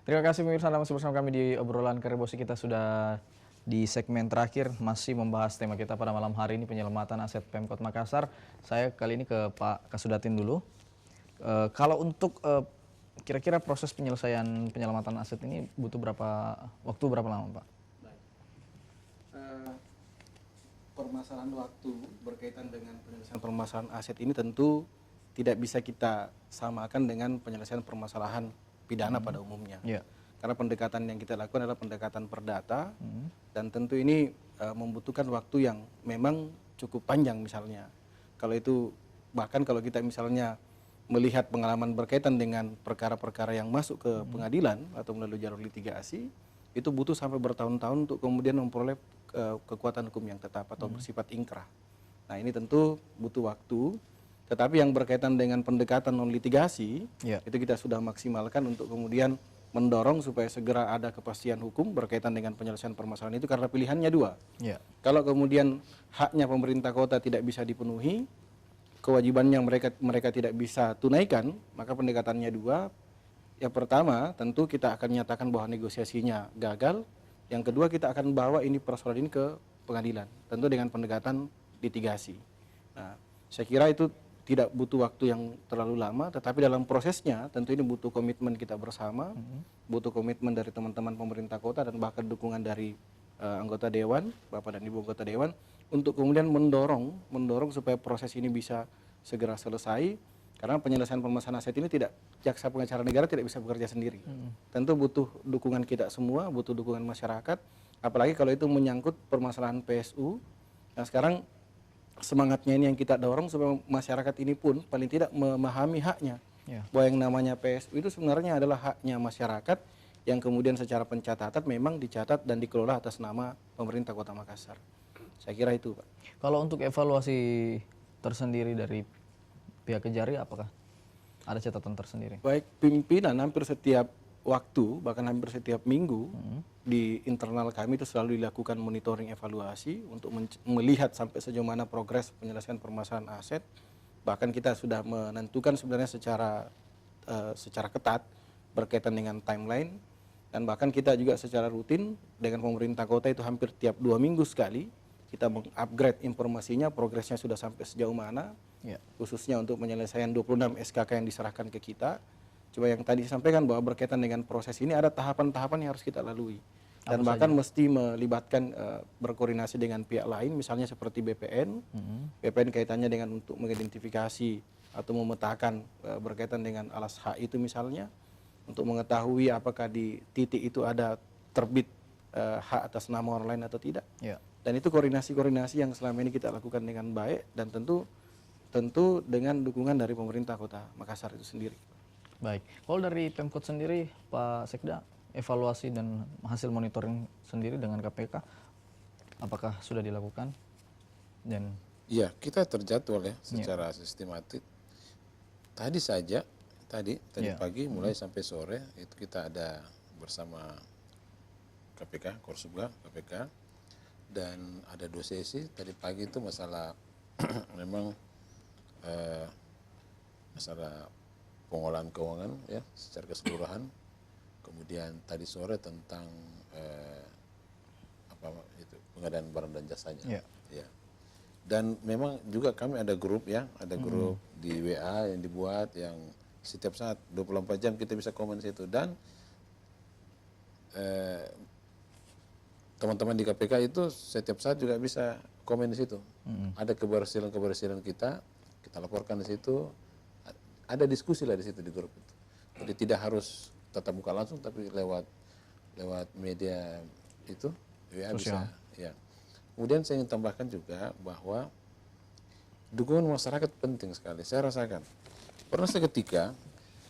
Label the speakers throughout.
Speaker 1: Terima kasih pemirsa, Anda masih bersama kami di obrolan Karebosi. Kita sudah di segmen terakhir, masih membahas tema kita pada malam hari ini, penyelamatan aset Pemkot Makassar. Saya kali ini ke Pak Kasudatin dulu. Kalau untuk kira-kira proses penyelamatan aset ini butuh berapa lama, Pak?
Speaker 2: Baik. Permasalahan waktu berkaitan dengan penyelesaian permasalahan aset ini tentu tidak bisa kita samakan dengan penyelesaian permasalahan pidana pada umumnya.
Speaker 1: Ya.
Speaker 2: Karena pendekatan yang kita lakukan adalah pendekatan perdata dan tentu ini membutuhkan waktu yang memang cukup panjang misalnya. Kalau itu bahkan kalau kita misalnya melihat pengalaman berkaitan dengan perkara-perkara yang masuk ke pengadilan atau melalui jalur litigasi, itu butuh sampai bertahun-tahun untuk kemudian memperoleh kekuatan hukum yang tetap atau bersifat ingkrah. Nah ini tentu butuh waktu, tetapi yang berkaitan dengan pendekatan non litigasi, itu kita sudah maksimalkan untuk kemudian mendorong supaya segera ada kepastian hukum berkaitan dengan penyelesaian permasalahan itu karena pilihannya dua. Kalau kemudian haknya pemerintah kota tidak bisa dipenuhi, kewajiban yang mereka tidak bisa tunaikan, maka pendekatannya dua. Yang pertama, tentu kita akan nyatakan bahwa negosiasinya gagal. Yang kedua, kita akan bawa ini persoalan ini ke pengadilan, tentu dengan pendekatan litigasi. Nah, saya kira itu tidak butuh waktu yang terlalu lama, tetapi dalam prosesnya tentu ini butuh komitmen kita bersama, butuh komitmen dari teman-teman pemerintah kota dan bahkan dukungan dari anggota dewan, Bapak dan Ibu anggota dewan, untuk kemudian mendorong supaya proses ini bisa segera selesai. Karena penyelesaian permasalahan aset ini jaksa pengacara negara tidak bisa bekerja sendiri. Tentu butuh dukungan kita semua, butuh dukungan masyarakat, apalagi kalau itu menyangkut permasalahan PSU. Nah sekarang semangatnya ini yang kita dorong supaya masyarakat ini pun paling tidak memahami haknya. Bahwa yang namanya PSU itu sebenarnya adalah haknya masyarakat yang kemudian secara pencatatan memang dicatat dan dikelola atas nama pemerintah Kota Makassar. Saya kira itu, Pak.
Speaker 1: Kalau untuk evaluasi tersendiri dari pihak Kejari, apakah ada catatan tersendiri?
Speaker 2: Baik, pimpinan hampir setiap waktu, bahkan hampir setiap minggu di internal kami itu selalu dilakukan monitoring evaluasi untuk melihat sampai sejauh mana progres penyelesaian permasalahan aset. Bahkan kita sudah menentukan sebenarnya secara ketat berkaitan dengan timeline, dan bahkan kita juga secara rutin dengan pemerintah kota itu hampir tiap 2 minggu sekali kita mengupgrade informasinya, progresnya sudah sampai sejauh mana, khususnya untuk penyelesaian 26 SKK yang diserahkan ke kita. Coba yang tadi disampaikan bahwa berkaitan dengan proses ini ada tahapan-tahapan yang harus kita lalui. Dan bahkan mesti melibatkan berkoordinasi dengan pihak lain, misalnya seperti BPN. BPN kaitannya dengan untuk mengidentifikasi atau memetakan berkaitan dengan alas hak itu misalnya, untuk mengetahui apakah di titik itu ada terbit hak atas nama orang lain atau tidak. Dan itu koordinasi-koordinasi yang selama ini kita lakukan dengan baik dan tentu dengan dukungan dari pemerintah Kota Makassar itu sendiri.
Speaker 1: Baik, kalau dari Pemkot sendiri, Pak Sekda, evaluasi dan hasil monitoring sendiri dengan KPK, apakah sudah dilakukan? Dan
Speaker 3: iya, kita terjadwal ya secara sistematik. Tadi pagi mulai sampai sore itu kita ada bersama KPK, Korsubga, KPK, dan ada 2 sesi. Tadi pagi itu masalah memang masalah pengolahan keuangan ya secara keseluruhan. Kemudian tadi sore tentang pengadaan barang dan jasanya. Ya. Dan memang juga kami ada grup ya, ada grup di WA yang dibuat yang setiap saat 24 jam kita bisa komen situ, dan teman-teman di KPK itu setiap saat juga bisa komen di situ. Ada keberhasilan kita laporkan di situ. Ada diskusi lah di situ di grup itu. Jadi tidak harus tatap muka langsung, tapi lewat media itu WA bisa. Ya. Kemudian saya ingin tambahkan juga bahwa dukungan masyarakat penting sekali. Saya rasakan. Pernah seketika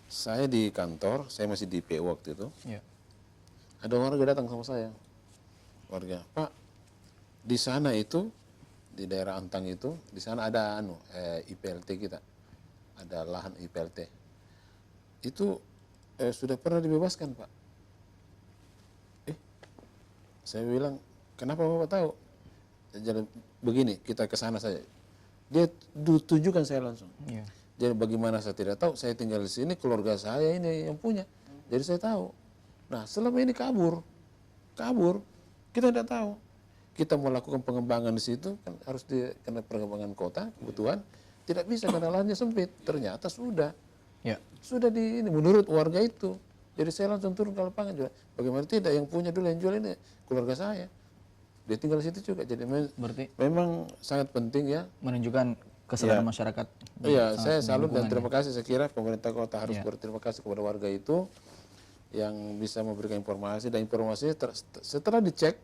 Speaker 3: saya di kantor, saya masih di PU waktu itu. Ada warga datang sama saya. Warga, Pak, di sana itu di daerah Antang itu, di sana ada IPLT kita. Ada lahan IPLT. Itu sudah pernah dibebaskan, Pak. Saya bilang, kenapa Bapak tahu? Jadi begini, kita ke sana saja. Dia tujukan saya langsung. Jadi bagaimana saya tidak tahu? Saya tinggal di sini, keluarga saya ini yang punya. Jadi saya tahu. Nah selama ini kabur, kita tidak tahu. Kita mau lakukan pengembangan di situ kan harus karena pengembangan kota kebutuhan tidak bisa karena lahannya sempit. Ternyata sudah
Speaker 1: Ya.
Speaker 3: ini menurut warga itu. Jadi saya langsung turun ke lapangan juga. Bagaimana tidak yang punya dulu yang jual ini keluarga saya. Dia tinggal di situ juga. Jadi
Speaker 1: Berarti
Speaker 3: memang sangat penting ya.
Speaker 1: menunjukkan kesadaran masyarakat.
Speaker 3: Iya,
Speaker 1: sangat
Speaker 3: saya salut dan
Speaker 1: lingkungan
Speaker 3: terima kasih. Saya kira pemerintah kota harus
Speaker 1: Iya.
Speaker 3: berterima kasih kepada warga itu yang bisa memberikan informasi, dan informasinya setelah dicek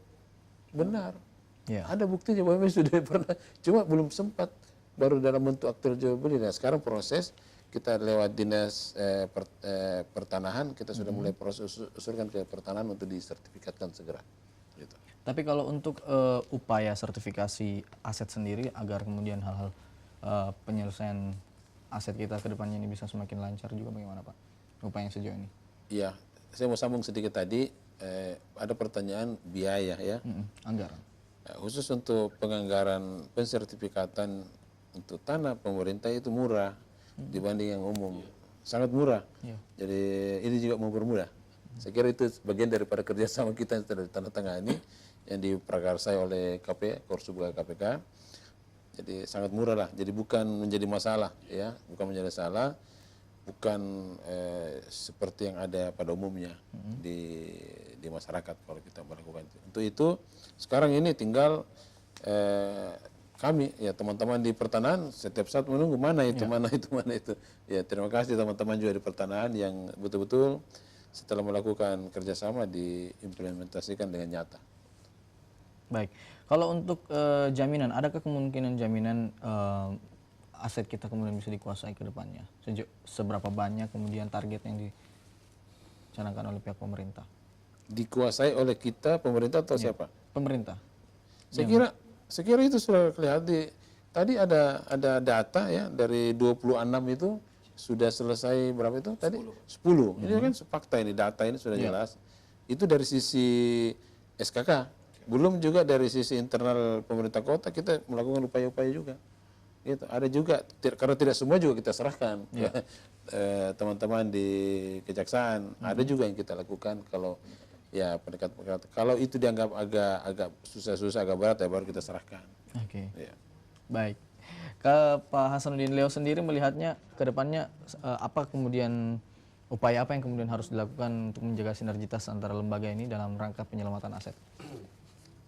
Speaker 3: benar.
Speaker 1: Ya.
Speaker 3: Ada buktinya bahwa memang sudah pernah, cuma belum sempat, baru dalam bentuk akte jual beli. Nah sekarang proses kita lewat dinas pertanahan, kita sudah mulai proses usulkan ke pertanahan untuk disertifikatkan segera. Gitu.
Speaker 1: Tapi kalau untuk upaya sertifikasi aset sendiri agar kemudian hal-hal penyelesaian aset kita ke depannya ini bisa semakin lancar juga bagaimana Pak? Upaya yang sejauh ini?
Speaker 3: Iya, saya mau sambung sedikit tadi, ada pertanyaan biaya ya.
Speaker 1: Anggaran.
Speaker 3: Khusus untuk penganggaran pensertifikatan untuk tanah pemerintah itu murah dibanding yang umum, sangat murah. Jadi ini juga mempermudah. Saya kira itu bagian daripada kerjasama kita yang sudah ditandatangani yang diprakarsai oleh Korsubuga KPK. Jadi sangat murah lah. Jadi bukan menjadi masalah ya, bukan menjadi masalah, bukan seperti yang ada pada umumnya di masyarakat kalau kita melakukan itu. Untuk itu sekarang ini tinggal kami ya teman-teman di pertanahan setiap saat menunggu mana itu. Ya terima kasih teman-teman juga di pertanahan yang betul-betul setelah melakukan kerjasama diimplementasikan dengan nyata.
Speaker 1: Baik. Kalau untuk jaminan, adakah kemungkinan jaminan aset kita kemudian bisa dikuasai ke depannya? Seberapa banyak kemudian target yang dicanangkan oleh pihak pemerintah?
Speaker 3: Dikuasai oleh kita pemerintah atau siapa?
Speaker 1: Pemerintah.
Speaker 3: Saya kira itu sudah kelihatan. Tadi ada data ya dari 26 itu sudah selesai berapa itu tadi? 10. Ini kan fakta ini, data ini sudah jelas. Itu dari sisi SKK. Belum juga dari sisi internal pemerintah kota kita melakukan upaya-upaya juga. Gitu. Ada juga karena tidak semua juga kita serahkan teman-teman di kejaksaan. Ada juga yang kita lakukan kalau ya pendekat-pendekat. Kalau itu dianggap agak susah-susah, agak berat ya baru kita serahkan.
Speaker 1: Oke.
Speaker 3: Ya.
Speaker 1: Baik. Ke Pak Hasanuddin Leo sendiri melihatnya ke depannya apa kemudian upaya apa yang kemudian harus dilakukan untuk menjaga sinergitas antara lembaga ini dalam rangka penyelamatan aset?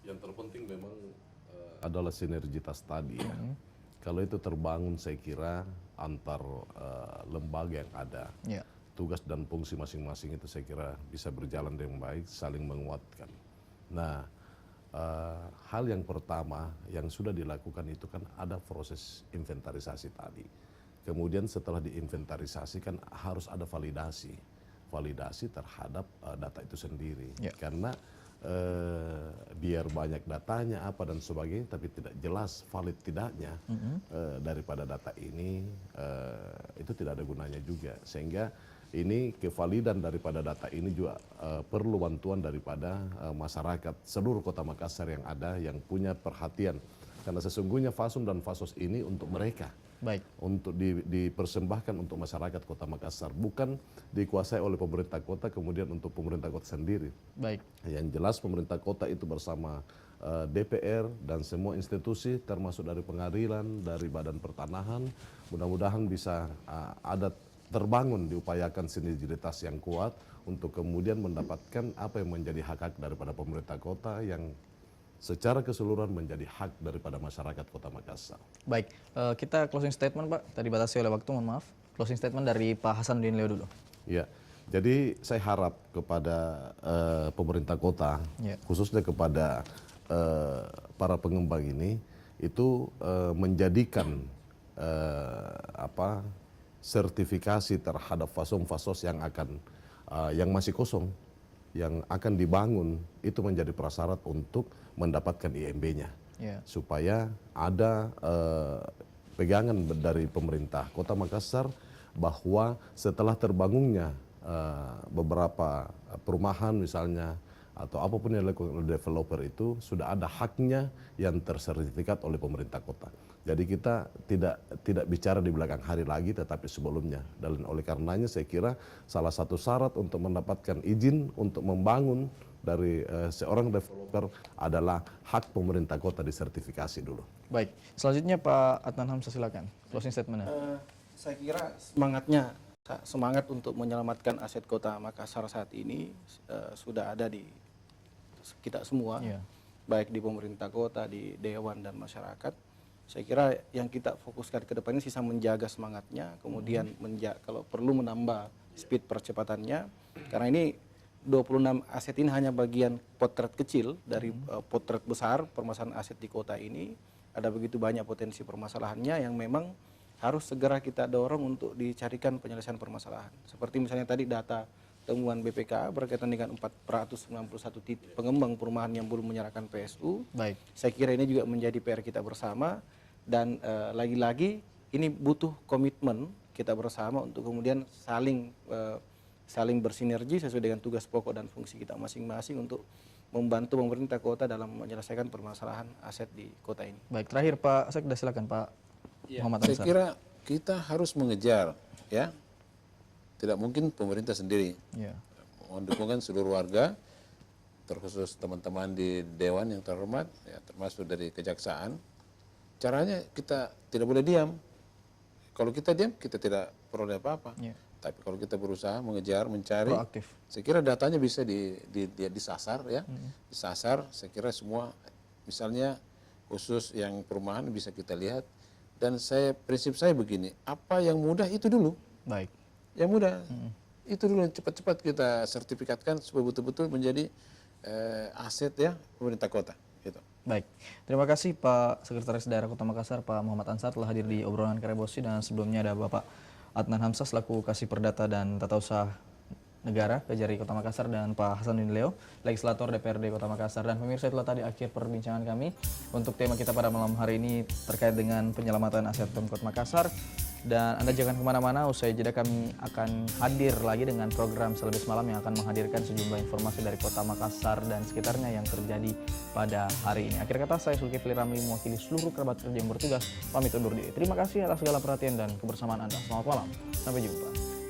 Speaker 4: Yang terpenting memang adalah sinergitas tadi ya. Kalau itu terbangun saya kira antar lembaga yang ada, tugas dan fungsi masing-masing itu saya kira bisa berjalan dengan baik, saling menguatkan. Nah, hal yang pertama yang sudah dilakukan itu kan ada proses inventarisasi tadi. Kemudian setelah diinventarisasi kan harus ada validasi terhadap data itu sendiri. Karena biar banyak datanya apa dan sebagainya tapi tidak jelas valid tidaknya daripada data ini itu tidak ada gunanya juga, sehingga ini kevalidan daripada data ini juga perlu bantuan daripada masyarakat seluruh Kota Makassar yang ada yang punya perhatian, karena sesungguhnya Fasum dan Fasos ini untuk mereka. Baik. Untuk dipersembahkan untuk masyarakat Kota Makassar, bukan dikuasai oleh pemerintah kota kemudian untuk pemerintah kota sendiri. Baik. Yang jelas pemerintah kota itu bersama DPR dan semua institusi termasuk dari pengadilan, dari Badan Pertanahan, mudah-mudahan bisa ada terbangun diupayakan sinergitas yang kuat untuk kemudian mendapatkan apa yang menjadi hak daripada pemerintah kota yang secara keseluruhan menjadi hak daripada masyarakat Kota Makassar. Baik, kita closing statement Pak, tadi batasi oleh waktu, mohon maaf. Closing statement dari Pak Hasanuddin Leo dulu. Ya, jadi saya harap kepada pemerintah kota, khususnya kepada para pengembang ini, itu menjadikan sertifikasi terhadap fasos yang akan yang masih kosong, yang akan dibangun itu menjadi prasyarat untuk mendapatkan IMB-nya, supaya ada pegangan dari pemerintah Kota Makassar bahwa setelah terbangunnya beberapa perumahan misalnya atau apapun yang dilakukan oleh developer itu sudah ada haknya yang tersertifikat oleh pemerintah kota. Jadi kita tidak bicara di belakang hari lagi, tetapi sebelumnya. Dan oleh karenanya saya kira salah satu syarat untuk mendapatkan izin untuk membangun dari seorang developer adalah hak pemerintah kota disertifikasi dulu.
Speaker 1: Baik, selanjutnya Pak Adnan Hamzah silakan closing statement.
Speaker 2: Saya kira semangat untuk menyelamatkan aset kota Makassar saat ini sudah ada di kita semua, baik di pemerintah kota, di dewan dan masyarakat. Saya kira yang kita fokuskan ke depan ini sisa menjaga semangatnya, kemudian kalau perlu menambah speed percepatannya, karena ini 26 aset ini hanya bagian potret kecil dari potret besar permasalahan aset di kota ini. Ada begitu banyak potensi permasalahannya yang memang harus segera kita dorong untuk dicarikan penyelesaian permasalahan. Seperti misalnya tadi data temuan BPK berkaitan dengan 491 titik pengembang perumahan yang belum menyerahkan PSU.
Speaker 1: Baik.
Speaker 2: Saya kira ini juga menjadi PR kita bersama, dan lagi-lagi ini butuh komitmen kita bersama untuk kemudian saling bersinergi sesuai dengan tugas pokok dan fungsi kita masing-masing untuk membantu pemerintah kota dalam menyelesaikan permasalahan aset di kota ini.
Speaker 1: Baik, terakhir Pak Sekda silakan Pak Muhammad Ansar.
Speaker 3: Saya kira kita harus mengejar, ya. Tidak mungkin pemerintah sendiri. Mohon dukungan seluruh warga, terkhusus teman-teman di dewan yang terhormat, ya, termasuk dari kejaksaan. Caranya kita tidak boleh diam. Kalau kita diam, kita tidak peroleh apa-apa. Tapi kalau kita berusaha mengejar, mencari,
Speaker 1: proaktif.
Speaker 3: Saya kira datanya bisa disasar, ya. Disasar, saya kira semua, misalnya khusus yang perumahan bisa kita lihat. Dan prinsip saya begini, apa yang mudah itu dulu.
Speaker 1: Baik.
Speaker 3: Yang mudah, itu dulu cepat-cepat kita sertifikatkan supaya betul-betul menjadi aset, ya, pemerintah kota. Gitu.
Speaker 1: Baik, terima kasih Pak Sekretaris Daerah Kota Makassar, Pak Muhammad Ansar telah hadir di obrolan Karebosi, dan sebelumnya ada Bapak Adnan Hamzah selaku Kasih Perdata dan Tata Usaha Negara Kejari Kota Makassar, dan Pak Hasanuddin Leo, Legislator DPRD Kota Makassar. Dan pemirsa, itulah tadi akhir perbincangan kami untuk tema kita pada malam hari ini terkait dengan penyelamatan aset Pemkot Makassar. Dan Anda jangan kemana-mana, usai jeda kami akan hadir lagi dengan program Selebes Malam yang akan menghadirkan sejumlah informasi dari Kota Makassar dan sekitarnya yang terjadi pada hari ini. Akhir kata, saya Zulkifli Ramli mewakili seluruh kerabat kerja yang bertugas pamit undur diri. Terima kasih atas segala perhatian dan kebersamaan Anda. Selamat malam, sampai jumpa.